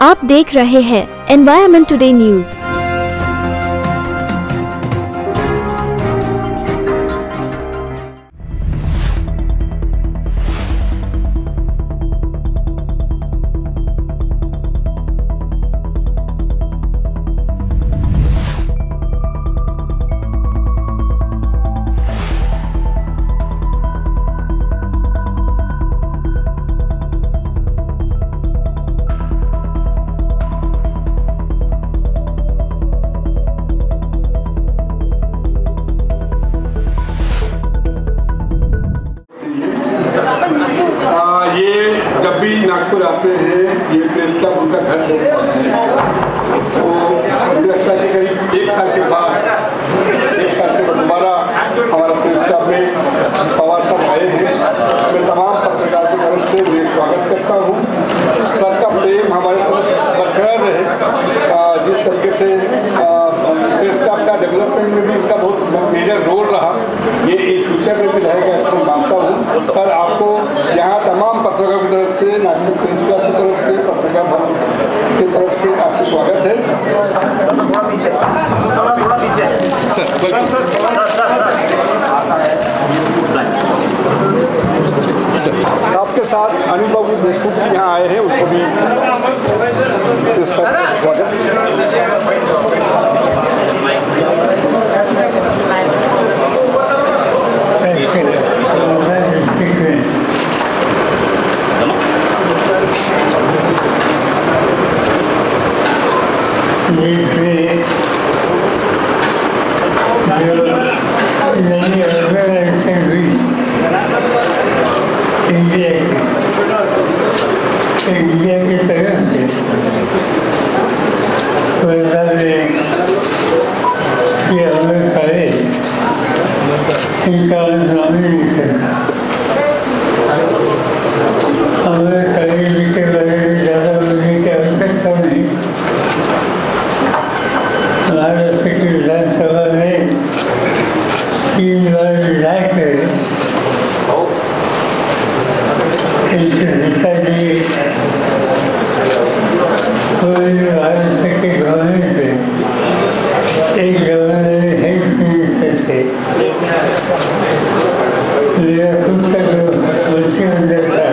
आप देख रहे हैं एनवायरमेंट टुडे न्यूज। जब भी नागपुर आते हैं ये प्रेस क्लब उनका घर जैसा है। तो मुझे लगता है कि करीब एक साल के बाद दोबारा हमारा प्रेस क्लब में पवार साहब आए हैं। मैं तमाम पत्रकार की तरफ से उन्हें स्वागत करता हूँ। सर का प्रेम हमारे तरफ बरकरार रहे। जिस तरीके से प्रेस क्लब का डेवलपमेंट में भी उनका बहुत मेजर रोल रहा, ये इन फ्यूचर में भी रहेगा ऐसा मैं मानता हूँ। सर आपको यहाँ तमाम पत्रकारों की तरफ से, नागपुर प्रेस क्लब की तरफ से, पत्रकार भवन की तरफ से आपको स्वागत है। साहब के साथ अनिल बाबू देशमुख जी यहाँ आए हैं, उसको भी इंडिया की तरफ से कि हमें करे इनका नॉमिनेशन था। हमें खरीद के बारे में ज़्यादा बोलने की आवश्यकता नहीं। महाराष्ट्र की विधानसभा में 3 बार विधायक रहे। पिताजी महाराष्ट्र के गवर्नमेंट में एक गवर्नर हेल्थ मिनिस्टर थे। मेरा खुद का जो मंत्रिमंडल था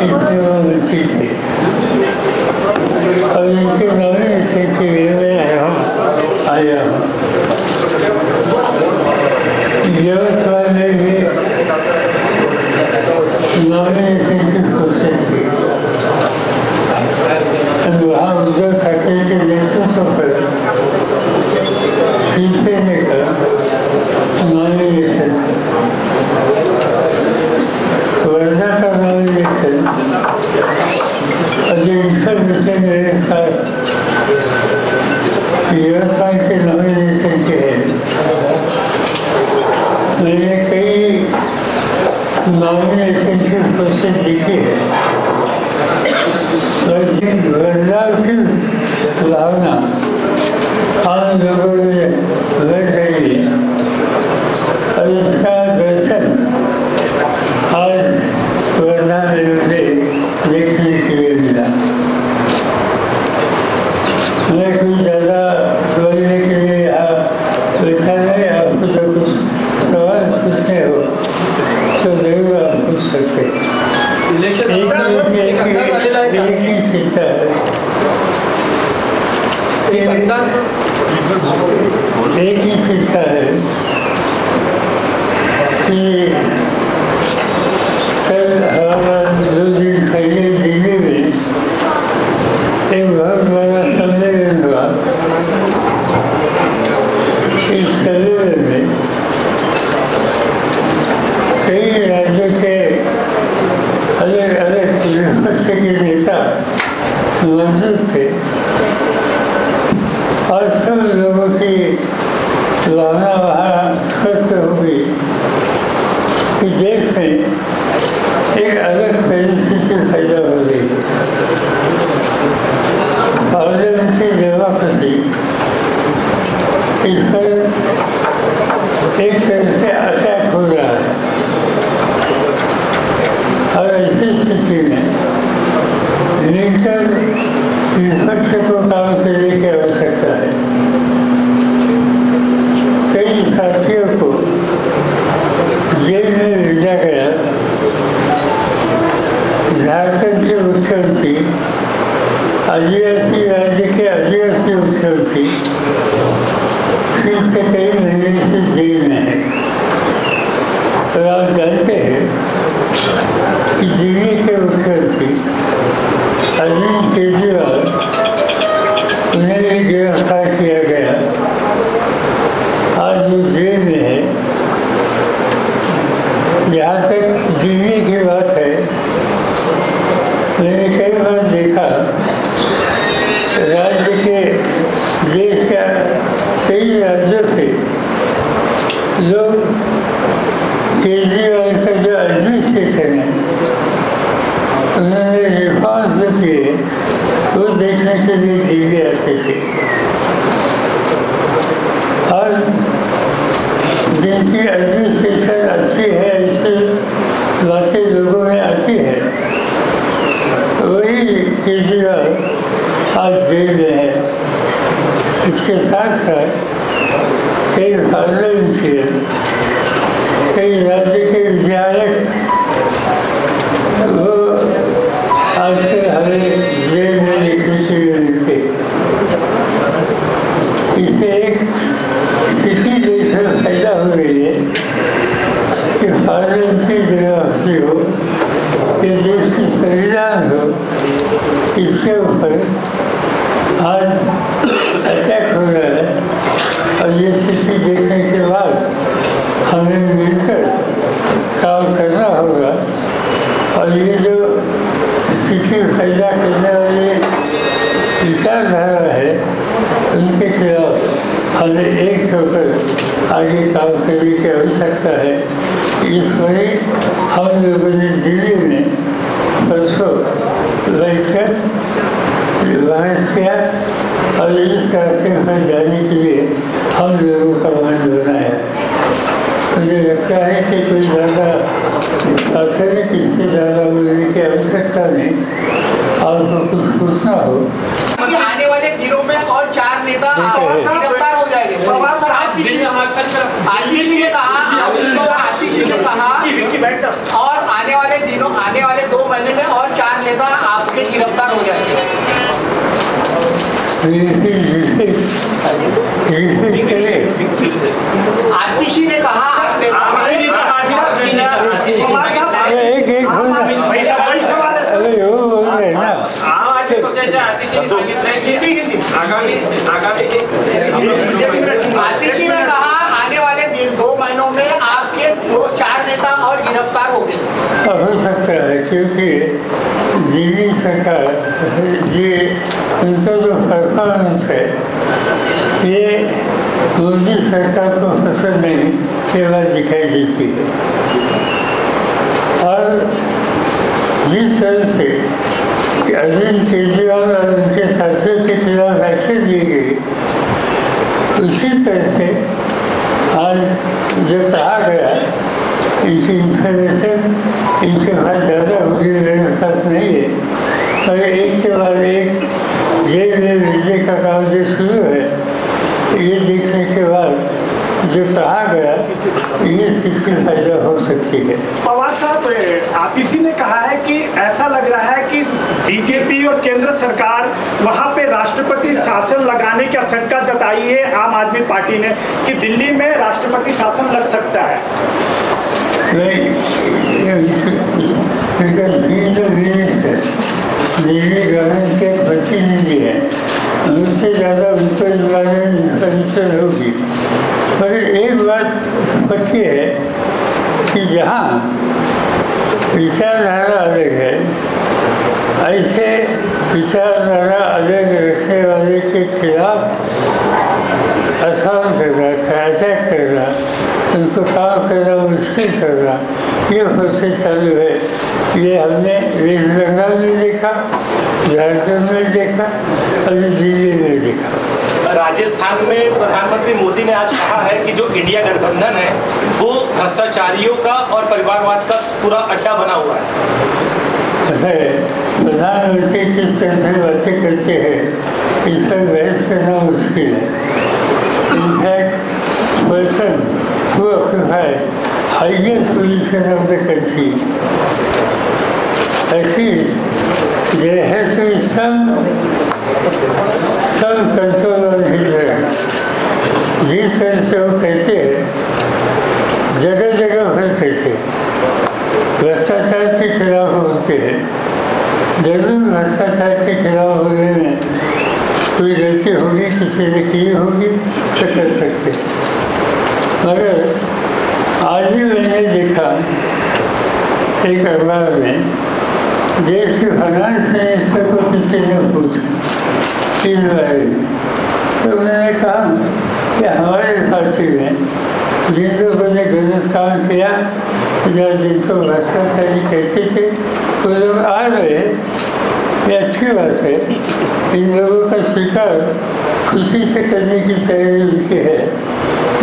इसमें वो मंत्री थे और इनके नॉमिनेशन के लिए मैं आया हूँ। यवतमाल में भी नॉमिनेशन की प्रोसेस थी। वहाँ उद्धव ठाकरे के नेतृत्व पर शिवसेना का नॉमिनेशन था। वर्धा का नॉमिनेशन और जो इन्फॉर्मेशन मेरे पास यवतमाल के नॉमिनेशन के है, मैंने कई नॉमिनेशन की प्रोसेस लिखी है। लेकिन बदलाव की भावना आम लोगों में बढ़ रही है और इसका दर्शन आज वर्धा में मुझे देखने के लिए मिला। मैं कुछ ज़्यादा बोलने के लिए यहाँ बैठा है। आपको जो कुछ सवाल पूछने हो तो जरूर आप पूछ सकते हैं। एक ही शिक्षा है, एक ही शिक्षा है कि कल हवामान 2 दिन पहले दिल्ली में एक बहुत बड़ा सम्मेलन हुआ। इस सम्मेलन में कई राज्यों के अलग अलग विपक्ष के नेता मौजूद थे और सब लोगों की भावना वहाँ स्पष्ट हो गई कि देश में एक अलग परिस्थिति पैदा हो गई और डेमोक्रेसी इस पर एक तरह से अटैक हो रहा है। और ऐसी स्थिति में मिलकर तो आप जानते हैं कि दिल्ली के मुख्यमंत्री अरविंद केजरीवाल उन्हें भी गिरफ्तार किया गया। आज वो जेल में है। जहाँ तक दिल्ली की बात है, मैंने कई बार देखा राज्य के देश के कई राज्यों से लोग केजरीवाल का जो एडमिनिस्ट्रेशन है उन्होंने रिफॉर्म्स जो किए वो देखने के लिए दिल्ली आते थे। और जिनकी एडमिनिस्ट्रेशन अच्छी है, ऐसे बातें लोगों में आती है, वही केजरीवाल आज जेल में है। इसके साथ साथ कई पार्लियामेंट, कई राज्य के विधायक वो आजकल हमें जेल में लिखने के लिए मिलते। इससे एक स्थिति देश में पैदा हो गई है कि पार्लियामेंट्री डेमोक्रेसी हो, ये देश की संविधान हो, इसके ऊपर आज अटैक हो रहा है। और ये स्थिति देखने के बाद हमें मिलकर काम करना होगा। और ये जो स्थिति पैदा करने वाली विचारधारा है, उनके खिलाफ हमें एक होकर आगे काम करने की आवश्यकता है। इस वही हम लोगों ने दिल्ली में परसों बैठकर बहस किया और इस रास्ते पर जाने के लिए हम लोगों का मन बनाया। मुझे लगता है कि कोई ज़्यादा अतिरिक्त इससे ज़्यादा बोलने की आवश्यकता नहीं। आपको कुछ पूछना हो आने वाले दिनों में और 4 नेता गिरफ्तार हो जाएंगे। आतिशी ने कहा और आने वाले दिनों, आने वाले 2 महीने में और 4 नेता आपके गिरफ्तार हो जाएंगे। आतिशी ने कहा आतिशी ने कहा आने वाले 2 महीनों में आपके 4 नेता और गिरफ्तार हो गए। हो सकता है, क्योंकि दिल्ली सरकार ये उनका जो परफॉर्मेंस है ये मोदी सरकार को पसंद नहीं केवल दिखाई देती है। और जिस तरह से अरविंद केजरीवाल और उनके साथियों के खिलाफ एक्शन ली गई, उसी तरह से आज जो कहा गया इनकी इंफॉर्मेशन इनके पास ज़्यादा होगी, मेरे पास नहीं है। और एक के बाद एक जेल में भेजने का काम जो शुरू है, ये देखने के बाद जो कहा गया ये स्थिति पैदा हो सकती है। पवार साहब, आतिशी ने कहा है कि ऐसा लग रहा है कि बीजेपी और केंद्र सरकार वहां पे राष्ट्रपति शासन लगाने की आशंका जताई है आम आदमी पार्टी ने कि दिल्ली में राष्ट्रपति शासन लग सकता है। दिल्ली गवर्नमेंट के प्रतिनिधि है, उससे ज़्यादा उनको इस बारे में इंफॉर्मेशन होगी। पर एक बात पक्की है कि जहाँ विचारधारा अलग है, ऐसे विचारधारा अलग रखने वाले के खिलाफ असर करना, अटैक करना, उनको काम करना मुश्किल करना, ये प्रोसेस चालू है। ये हमने वेस्ट बंगाल में देखा, झारखंड में देखा, अभी दिल्ली में देखा। राजस्थान में प्रधानमंत्री मोदी ने आज कहा है कि जो इंडिया गठबंधन है वो भ्रष्टाचारियों का और परिवारवाद का पूरा अड्डा बना हुआ है। प्रधानमंत्री किस तरह से बातें करते हैं इस पर बहस करना मुश्किल है। In fact person who occupy highest position of the country, at least there has to be some control on his life. जिस तरह से वो कहते हैं, जगह जगह पर कहते हैं, भ्रष्टाचार के खिलाफ बोलते हैं। जरूर भ्रष्टाचार के खिलाफ बोलने में कोई गलती होगी, किसी ने की होगी तो कर सकते, मगर आज ही मैंने देखा एक अखबार में देश के फाइनेंस मिनिस्टर को किसी ने पूछा इस बारे में, तो उन्होंने कहा कि हमारे पार्टी में जिन लोगों ने गलत काम किया या जिनको भ्रष्टाचारी कहते थे वो लोग आ गए, ये अच्छी बात है। इन लोगों का स्वीकार खुशी से करने की तैयारी उनकी है।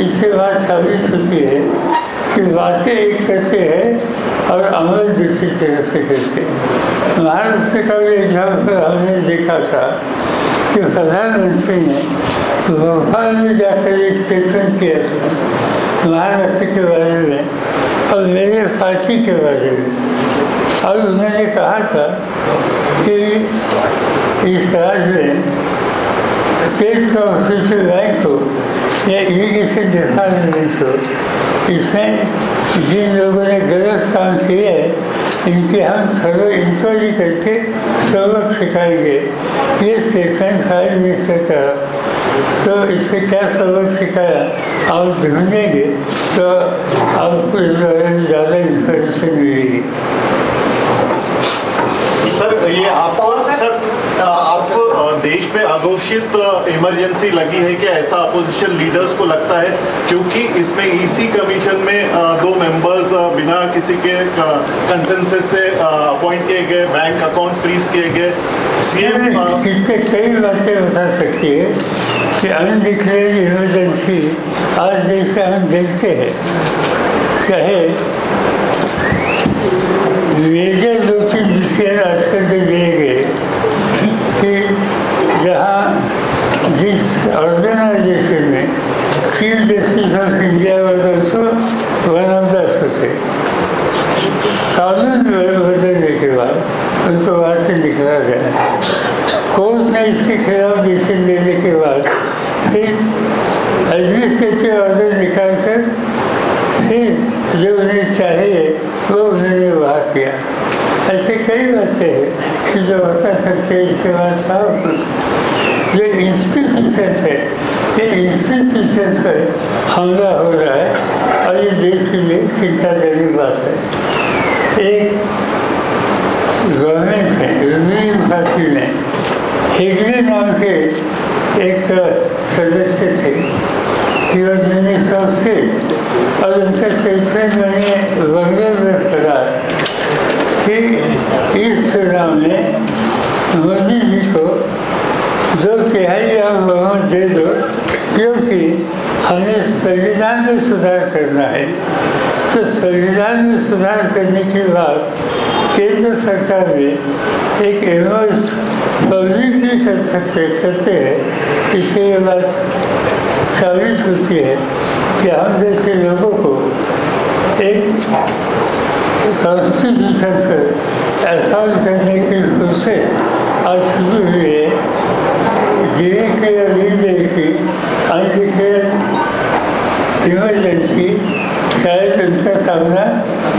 इससे बात साबित होती है कि बातें एक करते हैं और अमल दूसरी तरफ से करते हैं। महाराष्ट्र का भी एग्जाम्पल हमने देखा था कि प्रधानमंत्री ने भोपाल में जाकर एक स्टेटमेंट किया था महाराष्ट्र के बारे में और मेरे पार्टी के बारे में, और उन्होंने कहा था कि इस राज्य में स्टेट का ऑफिशियल बैंक हो या इरिगेशन डिपार्टमेंट हो, इसमें जिन लोगों ने गलत काम किए हैं इनके हम थोड़ा इंक्वायरी करके सबक सिखाएंगे। ये स्टेटमेंट प्राइम मिनिस्टर का, तो इससे क्या सबक सिखाया आप ढूंढेंगे तो आपको इस बारे में ज़्यादा इंफॉर्मेशन मिलेगी। सर ये आपको देश में अघोषित इमरजेंसी लगी है कि ऐसा अपोजिशन लीडर्स को लगता है, क्योंकि इसमें ईसी कमीशन में 2 मेंबर्स बिना किसी के कंसेंसस से अपॉइंट किए गए, बैंक अकाउंट फ्रीज किए गए। सीएम किसके कई बातें बता सकती है कि अनडिक्लेयर्ड इमरजेंसी आज देश में हम देखते हैं, चाहे मेजर 2-3 डिसीजन आजकल जो लिए गए कि जहाँ जिस ऑर्गेनाइजेशन में chief justice of India was also one of the associate, कानून बदलने के बाद उनको वहाँ से निकला गया। कोर्ट ने इसके खिलाफ डिसीजन देने के बाद फिर एडमिनिस्ट्रेटिव ऑर्डर निकाल कर फिर जो उन्हें चाहिए वो उन्होंने वहाँ किया। ऐसे कई बातें हैं कि जो बता सकते हैं। इसके बाद साहब जो इंस्टीट्यूशन है, ये इंस्टीट्यूशन पर हमला हो रहा है और ये देश के लिए चिंताजनक बात है। एक गवर्नमेंट है, रूलिंग पार्टी में हेगड़े नाम के एक सदस्य थे, मिनिस्टर ऑफ स्टेट, और उनका स्टेटमेंट मैंने वगैरह में पढ़ा कि इस चुनाव में मोदी जी को 2/3 आप बहुमत दे दो, क्योंकि हमें संविधान में सुधार करना है। तो संविधान में सुधार करने के बाद केंद्र सरकार में एक एमओएस पब्लिकली करते हैं। इससे ये बात साबित होती है कि हम जैसे लोगों को एक कॉन्स्टिट्यूशन पर एहसान करने की प्रोसेस आज शुरू हुई है। की अनडिक्लेयर्ड इमरजेंसी शायद उनका सामना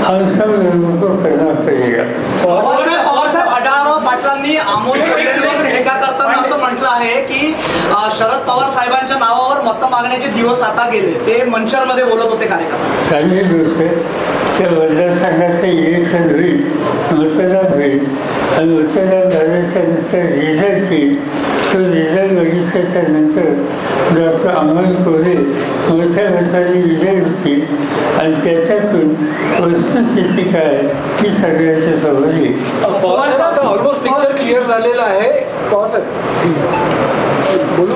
हम सब लोगों को करना पडेगा। पवार साहेब आढळराव पाटलांनी अमोल कोल्हेंवर टीका करताना असं म्हटलं आहे की शरद पवार साहेबांच्या नावावर मत मागण्याचे दिवस आता गेले। ते मंचरमध्ये बोलत होते कार्यक्रमात। चांगली गोष्ट त्या मतदारसंघाचं इलेक्शन होईल, मतदान होईल आणि मतदान झाल्याच्या नंतर रिझल्ट येईल। तो रिझल्ट बघितल्याच्या नंतर डॉक्टर अमोल कोल्हे मोठ्या मताने विजय होतील आणि त्याच्यातून वस्तुस्थिती काय ही सगळ्याच्या समोर येईल। पवार साहेब ऑलमोस्ट पिक्चर क्लिअर झालेला आहे। पवार साहेब बोलू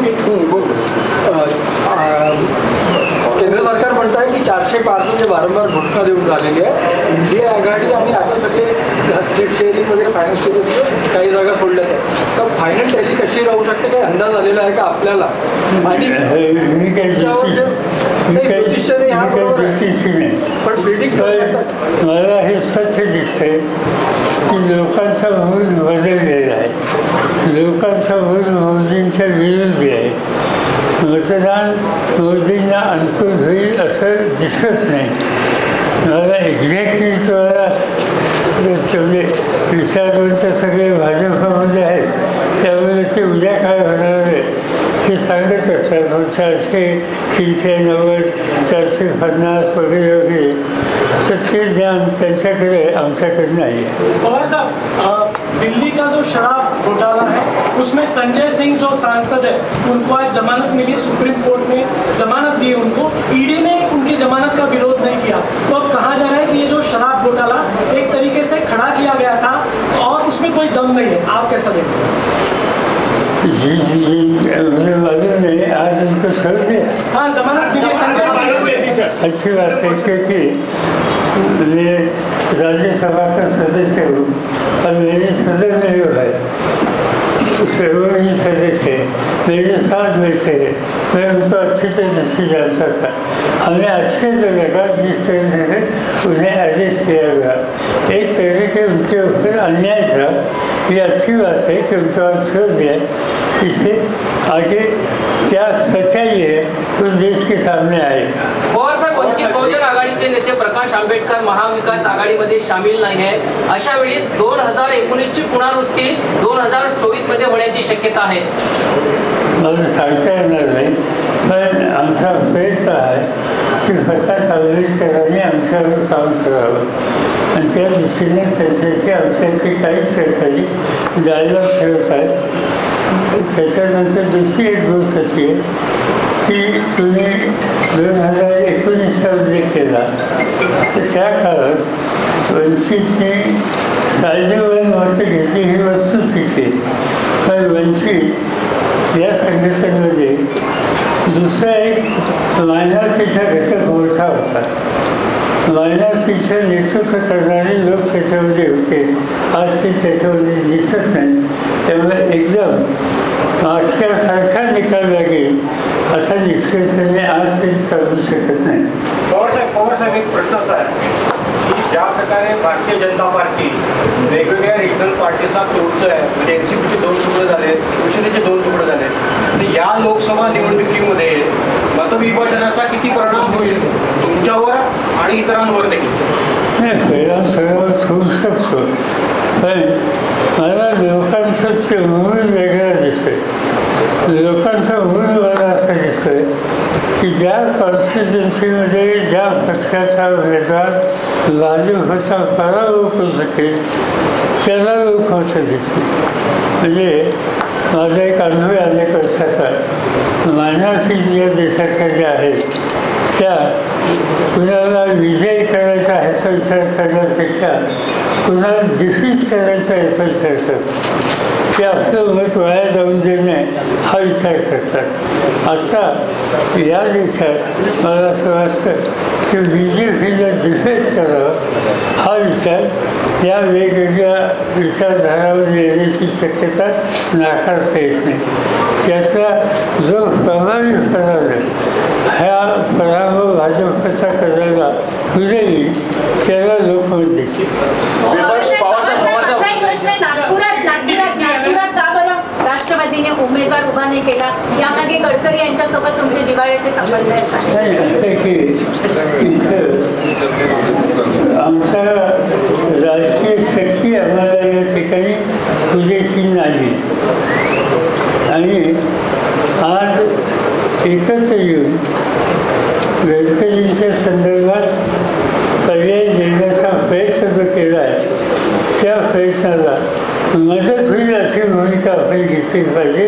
केंद्र सरकार म्हणत आहे की 400 पारचे वारंवार घोषणा देऊन राहिलेली आहे। इंडिया आघाडी आणि आता सगळे सीट शेअरिंग वगैरे फायनल केले, काही जागा सोडल्या आहेत। तर फायनल टॅली कशी राहू शकते, काही अंदाज आलेला आहे का आपल्याला? आणि ज्योतिषाने ह्या बरोबर आहे. ज्योतिषी नाही. पण प्रिडिक्ट पण मला हे स्वच्छ दिसतंय की लोकांचा मूल बदललेला आहे. लोकांचा मूल मोदींच्या विरोधी आहे. मतदान मोदींना अनुकूल होईल असं दिसत नाही. मला एक्झॅक्टली तुम्हाला तेवढे विचारवंत सगळे भाजपमध्ये आहेत, त्यामुळे ते उद्या काय होणार आहे हे सांगत असतात. 400, 390, 450 वगैरे वगैरे, तर ते ज्ञान त्यांच्याकडे आमच्याकडे नाही. पवार साहब, दिल्ली का जो शराब घोटाला है उसमें संजय सिंह जो सांसद है उनको आज जमानत मिली, सुप्रीम कोर्ट ने जमानत दी उनको, ईडी ने उनकी जमानत का विरोध नहीं किया. तो अब कहा जा रहा है कि ये जो शराब घोटाला एक तरीके से खड़ा किया गया था और उसमें कोई दम नहीं है, आप कैसा देखते हैं? जी मुझे मालूम नहीं, आज उनको छोड़ दिया. हाँ, जमानत मिली संजय सिंह. अच्छी बात है क्योंकि मैं राज्यसभा का सदस्य हूँ और मेरे सदन में जो है सर्वोच्च सदस्य मेरे साथ बैठे हैं, मैं उनको अच्छी तरह से जानता था. हमें अच्छे से लगा जिस तरह से उन्हें अरेस्ट किया गया. एक तरह के उनके ऊपर अन्याय था. ये अच्छी बात है कि उनको आज छोड़ दिया. इससे आगे क्या सच्चाई है उस देश के सामने आएगा. पवार साहेब, वंचित बहुजन आघाडीचे नेते प्रकाश आंबेडकर महाविकास आघाडीमध्ये सामील नाही आहे. अशा वेळेस 2019ची पुनरावृत्ती 2024 मध्ये होण्याची शक्यता आहे. मला सांगता येणार नाही, पण आमचा प्रयत्न आहे की प्रकाश आंबेडकरांनी आमच्यावर काम करावं आणि त्या दृष्टीने त्यांच्याशी आमच्याशी काही सरकारी डायलॉग ठेवत आहेत. त्याच्यानंतर दुसरी एक गोष्ट अशी आहे की तुम्ही 2019चा उल्लेख केला, तर त्या काळात वंचितने सायदेवान मतं घेतली ही वस्तुस्थिती. पण वंचित या संघटनेमध्ये दुसरा एक मायनॉरिटीचा घटक मोठा होता. मायनॉरिटीचं नेतृत्व करणारे लोक त्याच्यामध्ये होते. आज ते त्याच्यामध्ये दिसत नाही. त्यामुळे एकदम मागच्यासारखा निकाल लागेल असा निष्कर्ष मी आज तरी काढू शकत नाही. पवार साहेब, एक प्रश्न असा आहे की ज्या प्रकारे भारतीय जनता पार्टी वेगवेगळ्या रिजनल पार्टीजला तोडतं आहे, म्हणजे NCPचे 2 तुकडे झाले, शिवसेनेचे 2 तुकडे झाले, तर या लोकसभा निवडणुकीमध्ये मतविभाजनाचा किती परिणाम होईल तुमच्यावर आणि इतरांवर देखील? नाही, परिणाम सर्वात होऊ शकतो, पण मला लोकांचं मूळ वेगळं दिसतंय. लोकांचं मूळ मला असं दिसतंय की ज्या कॉन्स्टिट्युन्सीमध्ये ज्या पक्षाचा उमेदवार भाजपचा पराभव करू शकेल त्याला लोक मतं दिसतील. म्हणजे माझा एक अनुभव अनेक वर्षाचा, मायनॉरिटी या देशाच्या ज्या आहेत त्या कुणाला विजयी करायचा ह्याचा विचार करण्यापेक्षा कुणाला डिफीट करायचा याचा विचार करतात. ते आपलं मत वाया जाऊन देणे हा विचार करतात. आता या देशात मला असं वाटतं की BJPला डिफेट करावं हा विचार या वेगवेगळ्या विचारधारावर येण्याची शक्यता नाकारता येत नाही. त्याचा जो प्रभावी पराभव ह्या पराभव भाजपचा करायला पुढे येईल त्याला लोकमत देतील. नागपुरात का बरं राष्ट्रवादीने उमेदवार उभा नाही केला? यामागे गडकरी यांच्यासोबत तुमचे जिव्हाळ्याचे संबंध आहेत की इथं आमचा राजकीय शक्ती आम्हाला या ठिकाणी पुरेशी नाही आणि आज एकत्र येऊन गडकरींच्या संदर्भात पर्याय देण्याचा प्रयत्न जो केला आहे त्या प्रयत्नाला मदत होईल अशी भूमिका आपण घेतली पाहिजे.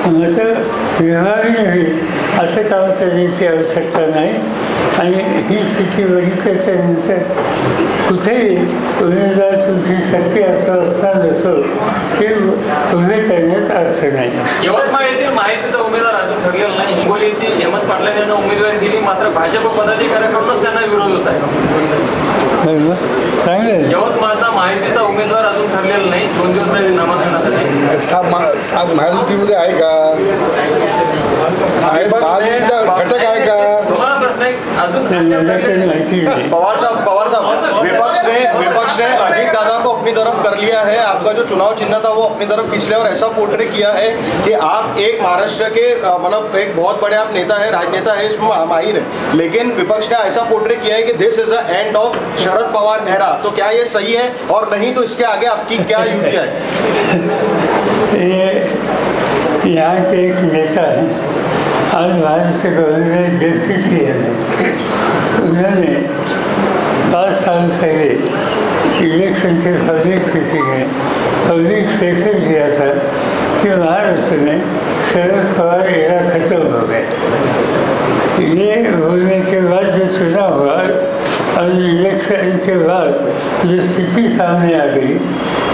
मतं व्यवहारी होईल असं काम करण्याची आवश्यकता नाही. आणि ही स्थिती बघितल्याच्यानंतर कुठेही उमेदवार तुमची शक्ती असो असता नसो ते उभे करण्यात अर्थ नाही. यवतमाळ येथील माहितीचा उमेदवार अजून ठरलेला नाही. हिंगोली येथील हेमंत पाटला यांना उमेदवारी दिली, मात्र भाजप पदाधिकाऱ्यांकडूनच त्यांना विरोध होत आहे. चांगलं यवतमाळचा माहितीचा उमेदवार अजून ठरलेला नाही. 2 दिवस राहिले नामांकनासाठी. साहेब महायुतीमध्ये आहे का? साहेब घटक आहे का? पवार साहब विपक्ष ने अजीत दादा को अपनी तरफ कर लिया है, आपका जो चुनाव चिन्ह था वो अपनी तरफ खींच लिया और ऐसा पोर्ट्रे किया है कि आप एक महाराष्ट्र के मतलब एक बहुत बड़े आप नेता है, राजनेता है, इसमें माहिर है, लेकिन विपक्ष ने ऐसा पोर्ट्रे किया है कि this is the end of Sharad Pawar era. तो क्या ये सही है, और नहीं तो इसके आगे आपकी क्या युक्ति है? ये यहाँ के एक नेता है, आज भारत से गवर्नर जस्टिस ही है, उन्होंने 5 साल पहले इलेक्शन के पब्लिक स्टेटमेंट दिया था कि महाराष्ट्र में शरद पवार एरा खत्म हो गया। ये बोलने के बाद जो चुनाव हुआ और इलेक्शन के बाद जो स्थिति सामने आ गई,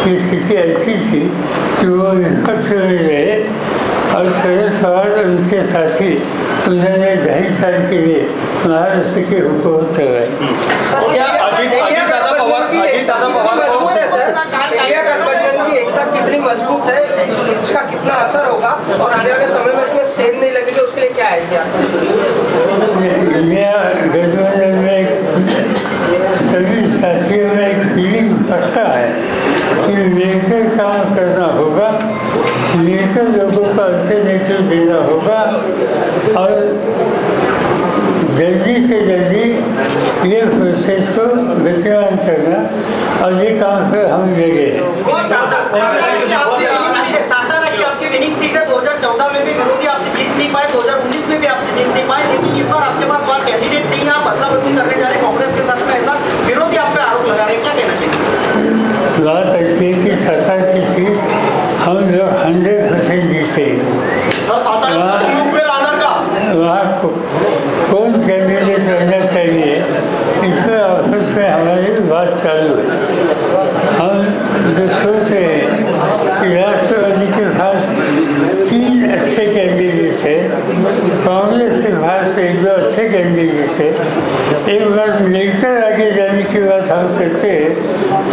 ये स्थिति ऐसी थी कि वो विपक्ष में रहे और शरद पवार और उनके साथी उन्होंने 2.5 साल के लिए महाराष्ट्र की हुकूमत चलाई। अजीत दादा पवार की एकता कितनी मजबूत है, इसका कितना असर होगा और आने वाले समय में इसमें सेल नहीं लगेगी, उसके लिए क्या आइडिया? गठबंधन में सभी साथियों में एक फीलिंग पक्का है कि मिलकर काम करना होगा, मिलकर लोगों को अल्टरनेटिव देना होगा और जल्दी से जल्दी ये प्रोसेस को गतिमान करना, और ये काम पर हम लगे हैं। सातारा की आपकी विनिंग सीट है, 2014 में भी विरोधी आपसे जीत नहीं पाए, 2019 में भी आपसे जीत नहीं पाए, लेकिन इस बार आपके पास वहाँ कैंडिडेट नहीं है, आप बदला बदली करने जा रहे हैं कांग्रेस के साथ में, ऐसा विरोधी आप पे आरोप लगा रहे हैं, क्या कहना चाहिए? बात ऐसी है कि सरकार की सीट हम लोग 100% जीते, वहाँ कौन कैंडिडेट रहना चाहिए इस पर आपस में हमारी बात चालू है। हम जो सोच रहे हैं कि राष्ट्रवादी के पास 3 अच्छे कैंडिडेट है, कांग्रेस के पास 1-2 अच्छे कैंडिडेट है, एक बार मिलकर आगे जाने की बात हम करते हैं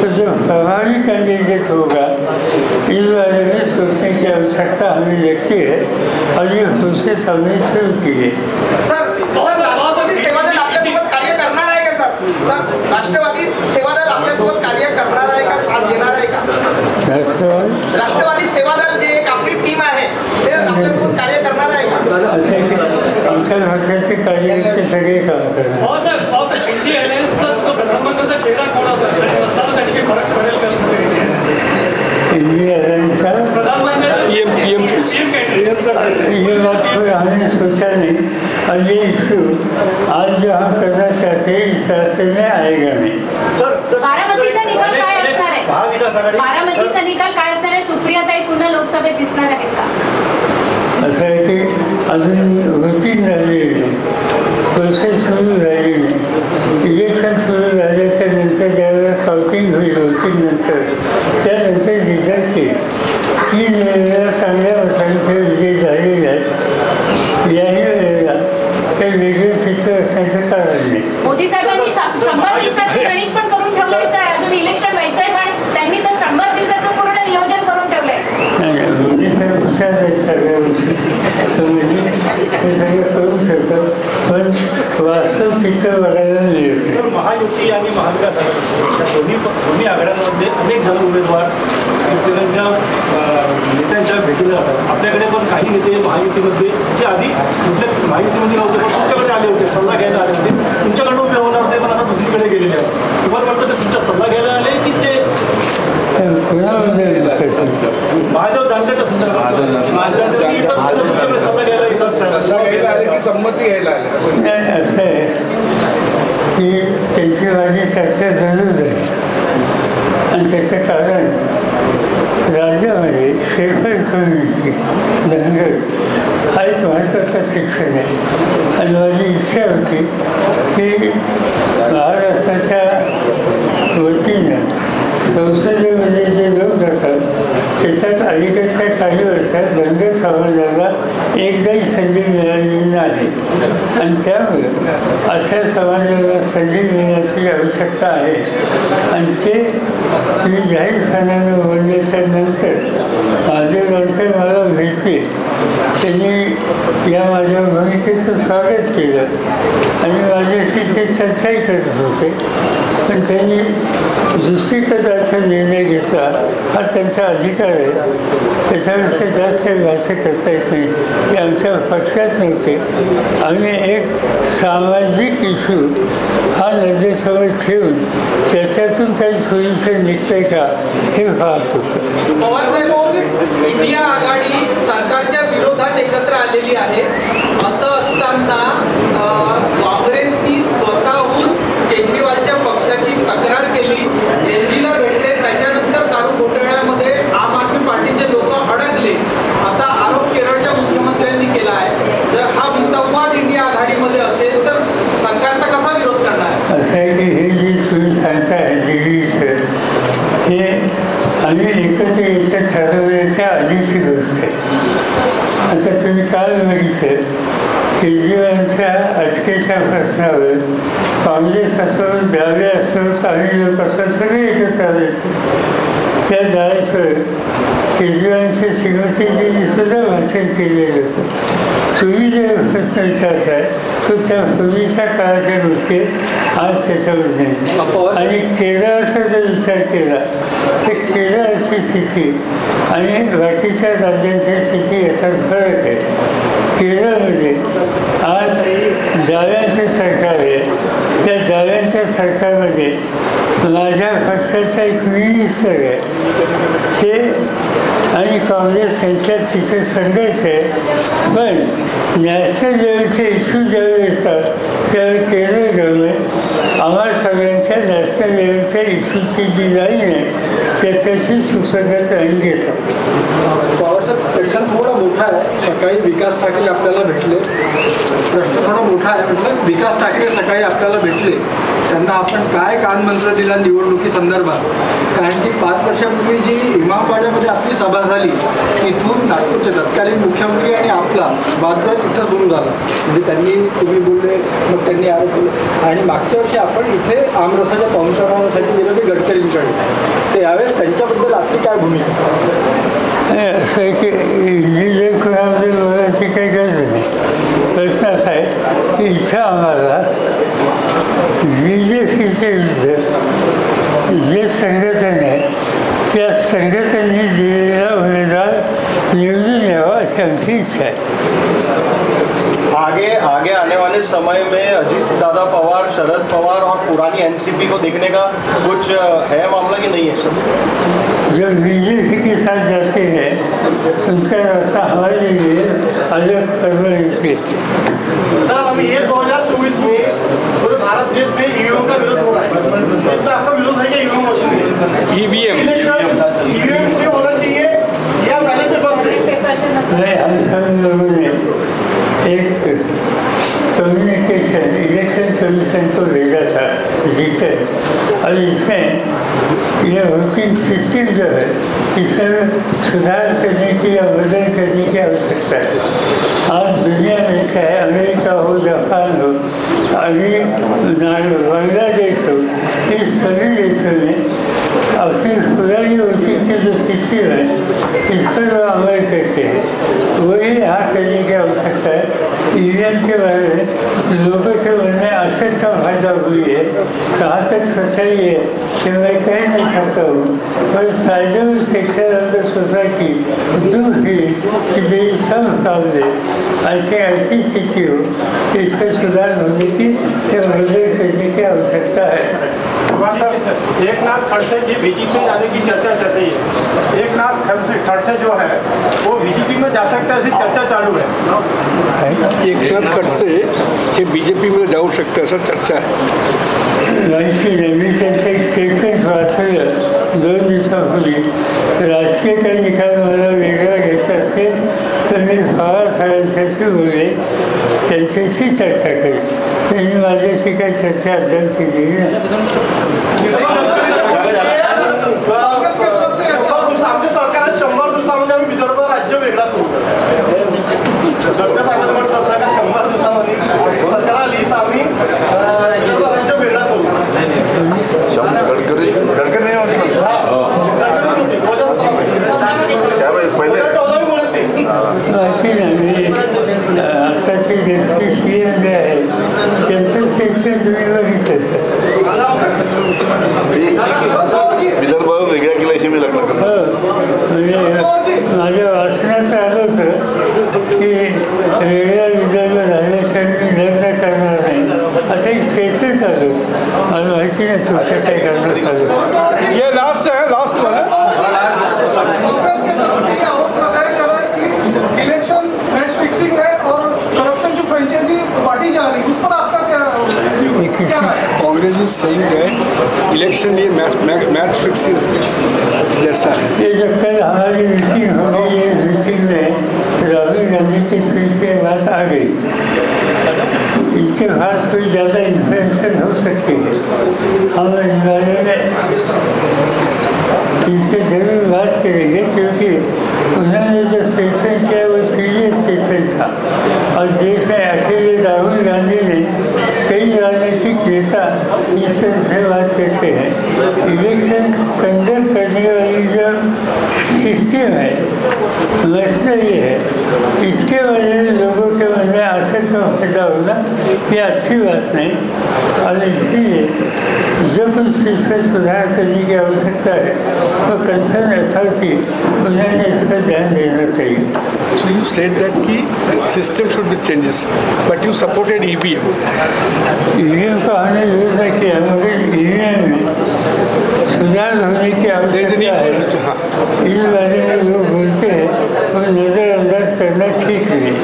तो जो प्रभावी कैंडिडेट होगा इस बारे में सोचने की आवश्यकता हमें लगती है और ये प्रोसेस हमने शुरू की है। सर राष्ट्रवादी सेवादल आपल्यासोबत कार्य करणार आहे का? सर राष्ट्रवादी सेवादल आपल्यासोबत कार्य करणार आहे का, साथ देणार आहे का? राष्ट्रवादी सेवादल जे एक आपली टीम आहे ते आपल्यासोबत कार्य करणार आहे का? आमच्या पक्षाचे कार्यकर्ते सगळे काम करणार। ये बात कोई हमने सोचा नहीं और ये इशू आज जो हम करना चाहते हैं इस रास्ते में आएगा नहीं। बारामतीचा निकाल काय असणार आहे? बारामतीचा निकाल काय असणार आहे? सुप्रियाताई पुन्हा लोकसभेत दिसणार आहेत का? असं आहे की अजून रुटीन झालेली प्रोसेस सुरू झालेली, इलेक्शन सुरू झाल्याच्या नंतर ज्यावेळेला काउंटिंग होईल वोटिंगनंतर त्यानंतर रिझल्टचे 3 वेळेला चांगल्या मतांचे विजय झालेले आहेत, याही वेळेला काही वेगळे चित्र असण्याचं कारण नाही। मोदी साहेबांनी 100 दिवसाचं गणित पण करून ठेवलंय सर, अजून इलेक्शन व्हायचंय पण त्यांनी तर 100 दिवसाचं पूर्ण नियोजन करून ठेवलंय। नाही, मोदी साहेब हुशार आहेत सगळ्या गोष्टी, हे सगळं करू शकतात पण वास्तव चित्र बघायला मिळत नाही। महायुती आणि महाविकास आघाडी दोन्ही आघाड्यांमध्ये अनेक जण उमेदवार त्यांच्या नेत्यांच्या भेटीला जातात। आपल्याकडे पण काही नेते महायुतीमध्ये जे आधी कुठल्या महायुतीमध्ये नव्हते पण तुमच्याकडे आले होते, सल्ला घ्यायला आले होते, तुमच्याकडनं उभे होणार होते पण आता दुसरीकडे गेलेले आहेत। तुम्हाला वाटतं ते तुमचा सल्ला घ्यायला आले की ते महादेव जानकरच्या संदर्भात सल्ला घ्यायला येतात, संमती घ्यायला आले? असं आहे की त्यांची माझी चर्चा जरूर आहे आणि त्याचं कारण राज्यामध्ये शेफर कम्युनिटी धनगर हा एक महत्त्वाचा सेक्शन आहे आणि माझी इच्छा होती की महाराष्ट्राच्या वतीनं संसदेमध्ये जे लोक जातात त्याच्यात अलीकडच्या काही वर्षात धनगर समाजाला एकदाही संधी मिळालेली नाही आणि त्यामुळे अशा समाजाला संधी मिळण्याची आवश्यकता आहे आणि ते मी जाहीरपणानं बोलल्याच्या नंतर माझे नंतर मला भेटले त्यांनी या माझ्या भूमिकेचं स्वागत केलं आणि माझ्याशी ते चर्चाही करत होते. पण त्यांनी दुसरी पदाचा निर्णय घेतला हा त्यांचा अधिकार आहे. त्याच्यापेक्षा जास्त काही भाषा करता येत नाही. ते आमच्या पक्षात नव्हते. आम्ही एक सामाजिक इश्यू हा नजरेसमोर ठेवून त्याच्यातून काही सोल्युशन निघतंय का हे पाहत होतं. पवारसाहेब, इंडिया आघाडी सरकारच्या विरोधात एकत्र आलेली आहे. असं असताना काँग्रेसनी स्वतःहून केजरीवालच्या पक्षाची तक्रार केली, एलजीला भेटले, त्याच्यानंतर दारू घोटाळ्यामध्ये आम आदमी पार्टीचे लोक अडकले असा आरोप केरळच्या मुख्यमंत्र्यांनी केला आहे. जर हा विसंवाद इंडिया आघाडीमध्ये असेल तर सरकारचा कसा विरोध करणार आहे? असं आहे की हे जी तुम्ही सांगताय दिल्लीचं, हे आम्ही एकत्र यायचं ठरवण्याच्या आधीची गोष्ट आहे. असं तुम्ही काल बघितलं, केजरीवालच्या अटकेच्या प्रश्नावर काँग्रेस असो, डावे असो, तमिळ लोक असो, सगळे एकत्र आल्याचे. त्या डाळ्यावर केजरीवालच्या श्रीमतीजींनी सुद्धा भाषण केलेलं होतं. तुम्ही जे प्रश्न विचारताय तो त्या पूर्वीच्या काळाच्या गोष्टी आज त्याच्यावर नाही. आणि केरळचा जर विचार केला तर केरळची स्थिती आणि बाकीच्या राज्यांची स्थिती याच्यात फरक आहे. केरळमध्ये आज डाव्यांचं सरकार आहे. त्या डाव्यांच्या सरकारमध्ये माझ्या पक्षाचा एक मिनिस्टर आहे ते आणि काँग्रेस यांच्यात तिथे संघर्ष आहे. पण नॅशनल लेवलचे इश्यू ज्यावेळी येतात त्यावेळी केरळ गव्हर्नमेंट आम्हा सगळ्यांच्या नॅशनल लेवलच्या इश्यूची जी लाईन आहे त्याच्याशी सुसंगत लाईन घेतात. पवारचा प्रश्न थोडा मोठा आहे. सकाळी विकास ठाकरे आपल्याला भेटले. प्रश्न थोडा मोठा आहे. म्हटलं विकास ठाकरे सकाळी आपल्याला भेटले, त्यांना आपण काय कानमंत्र दिला निवडणुकीसंदर्भात? कारण की 5 वर्षापूर्वी जी इमामवाड्यामध्ये आपली सभा झाली तिथून नागपूरचे तत्कालीन मुख्यमंत्री आणि आपला वादविवाद तिथं सुरू झाला. म्हणजे त्यांनी तुम्ही बोलले, मग त्यांनी आरोप केले. आणि मागच्या वर्षी आपण इथे आमरसाच्या पाहुणचारासाठी गेलो ते गडकरींकडे. तर यावेळेस त्यांच्याबद्दल आपली काय भूमिका? असं आहे की इंडिव्हिज्युअल कोणाबद्दल बोलायची काही गरज नाही. प्रश्न असा आहे की इथं आम्हाला BJPचे विरुद्ध जे संघटन आहे त्या संघटनेने दिलेला उमेदवार निवडून यावा अशी आमची इच्छा आहे. आगे आने वाले समय में अजीत दादा पवार, शरद पवार और पुरानी एनसीपी को देखने का कुछ है मामला कि नहीं है? जो बीजेपी के साथ जाते हैं उनका रास्ता हमारे लिए अलग परवानगी। सर अभी ये 2024 में पूरे भारत देश में ईवीएम का विरोध हो रहा है, इसमें आपका विरोध है क्या? ईवीएम मशीन में ईवीएम से होना चाहिए या बैलेट पेपर से? नहीं, हम सब लोगों ने एक कम्युनिकेशन इलेक्शन कमीशन को भेजा था जीतन, और इसमें यह वोटिंग सिस्टम जो है इसमें सुधार करने की या बदल करने की आवश्यकता है। आज दुनिया में चाहे अमेरिका हो, जापान हो, अभी बांग्लादेश हो, इस सभी देशों में अपनी पुरानी वोटिंग की जो सिस्टम है इस पर वो अमल करते हैं, वही यहाँ करने की आवश्यकता है। ईवीएम के बारे में लोगों के मन में आशंका पैदा हुई है। कहाँ तक सच्चाई है कि मैं कह नहीं सकता हूँ, पर साइडल सेक्टर ऑफ द सोसाइटी दूर ही कि मेरी सब मुकाबले ऐसी स्थिति हो कि इसका सुधार होने की या बदल करने की आवश्यकता है। एक नाथ खड़से जी बीजेपी में जाने की चर्चा चल रही है। एक नाथ खड़से जो है वो बीजेपी में जा सकता है, ऐसी चर्चा चालू है। एक नाथ खड़से हे बीजेपी में जाऊ शकते असं चर्चा आहे। मी त्यांचं एक स्टेटमेंट वाचलं 2 दिवसापूर्वी। राजकीय काही निकाल मला वेगळा घ्यायचा असेल तर मी पवार साहेबांशी बोलले, त्यांच्याशी चर्चा करेन। त्यांनी माझ्याशी काही चर्चा अद्याप केलेली नाही। आमच्या सरकारने 100 दिवसामध्ये आम्ही विदर्भ राज्य वेगळा करू। गडकरी म्हटलं होतं का 100 दिवसामध्ये सरकार आली तर आम्ही विदर्भ राज्य वेगळा करू। गडकरी नाही होती पहिले ये लास्ट है, लास्ट वाला। कांग्रेस की तरफ से ये आरोप लगाया जा रहा है कि इलेक्शन मैच फिक्सिंग है और करप्शन जो फ्रेंचाइजी बांटी जा रही है उस पर आपका क्या है? Congress is saying that election ये मैच फिक्सिंग जैसा है। ये जब तक हमारी मीटिंग हो गई, ये मीटिंग में राहुल गांधी की स्पीच की बात आ गई, इनके पास कोई ज़्यादा इन्फ्लुएंसर हो सकती है। हम इस बारे में इनसे जरूर बात करेंगे, क्योंकि उन्होंने जो स्टेटमेंट किया वो सीरियस स्टेटमेंट था। और देश में अकेले राहुल गांधी ने, कई राजनीतिक नेता इस तरह से बात करते हैं। इलेक्शन कंडक्ट करने वाली जो सिस्टम है, मसला ये है, इसके वजह से लोगों के मन में आसक्त पैदा होगा, ये अच्छी बात नहीं। और इसलिए जो कुछ इसमें सुधार करने की आवश्यकता है वो कंसर्न अथॉरिटी उन्होंने इस पर ध्यान देना चाहिए। So you said that कि system should be changes, but you supported EVM. EVM का हमने विरोध नहीं किया, मगर EVM में सुधार होने की आवश्यकता है। इस बारे में लोग बोलते हैं वो नज़रअंदाज करना ठीक नहीं।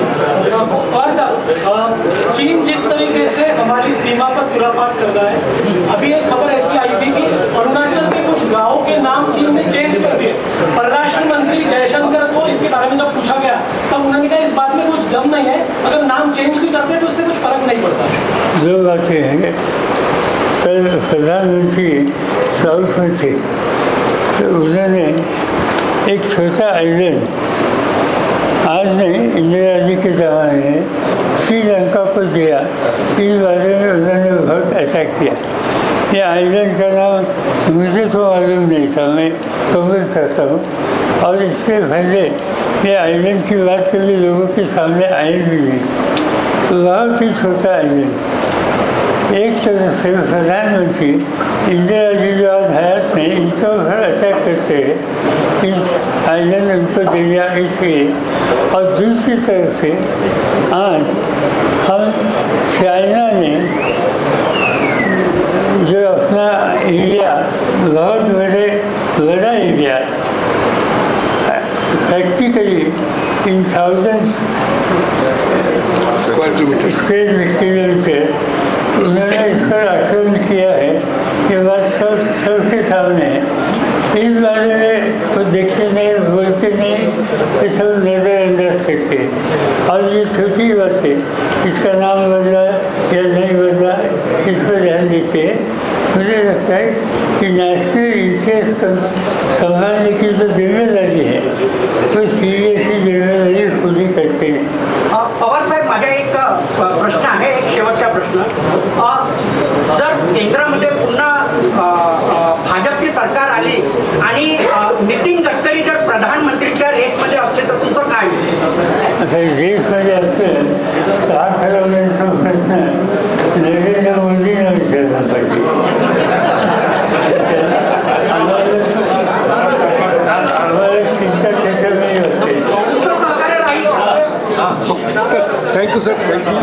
और साहब, चीन जिस तरीके से हमारी सीमा पर कुरापात कर रहा है, अभी एक खबर ऐसी आई थी कि अरुणाचल के कुछ गांवों के नाम चीन ने चेंज कर दिए। परराष्ट्र मंत्री जयशंकर को इसके बारे में जब पूछा गया तब उन्होंने कहा इस बात में कुछ दम नहीं है, अगर नाम चेंज भी करते तो इससे कुछ फर्क नहीं पड़ता। दो बातें हैं। कल प्रधानमंत्री साउथ में थे तो उन्होंने एक छोटा आइलैंड, आज नहीं इंदिरा जी के ज़माने में, श्रीलंका को दिया। इस बारे में उन्होंने बहुत अटैक किया। ये आइलैंड का नाम मुझे तो मालूम नहीं था, मैं कबूल करता हूँ। और इससे पहले ये आइलैंड की बात कभी लोगों के सामने आई भी नहीं थी। बहुत ही छोटा आइलैंड। एक तरह से प्रधानमंत्री इंदिरा जी जो आज हयात में, इनके ऊपर अटैक करते हैं, इस आइलैंड उनको दिया इसलिए। और दूसरी तरफ से आज हम चाइना ने जो अपना एरिया, बहुत बड़ा area, practically in thousands square kilometre उन्होंने इस पर आक्रमण किया है। ये बात सबके सामने है। इस बारे में वो देखते नहीं, बोलते नहीं, ये सब नज़रअंदाज करते हैं। और ये छोटी बात है, इसका नाम बदला या नहीं बदला, इस पर ध्यान देते हैं। मुझे लगता है कि नेशनल इंटरेस्ट संभालने की जो जिम्मेदारी है वो सीरियसली जिम्मेदारी पूरी करते हैं। पवार साहेब, माझा एक प्रश्न आहे, एक शेवटचा प्रश्न। जर केंद्रामध्ये पुन्हा भाजपची सरकार आली आणि नितीन गडकरी जर प्रधानमंत्रीच्या रेसमध्ये असले तर तुमचं काय होईल? आता रेसमध्ये असेल तर हा ठरवण्याचा प्रश्न नरेंद्र मोदींना विचारला पाहिजे। आम्हाला चिंता त्याच्यामध्ये असते। Thank you sir, thank you.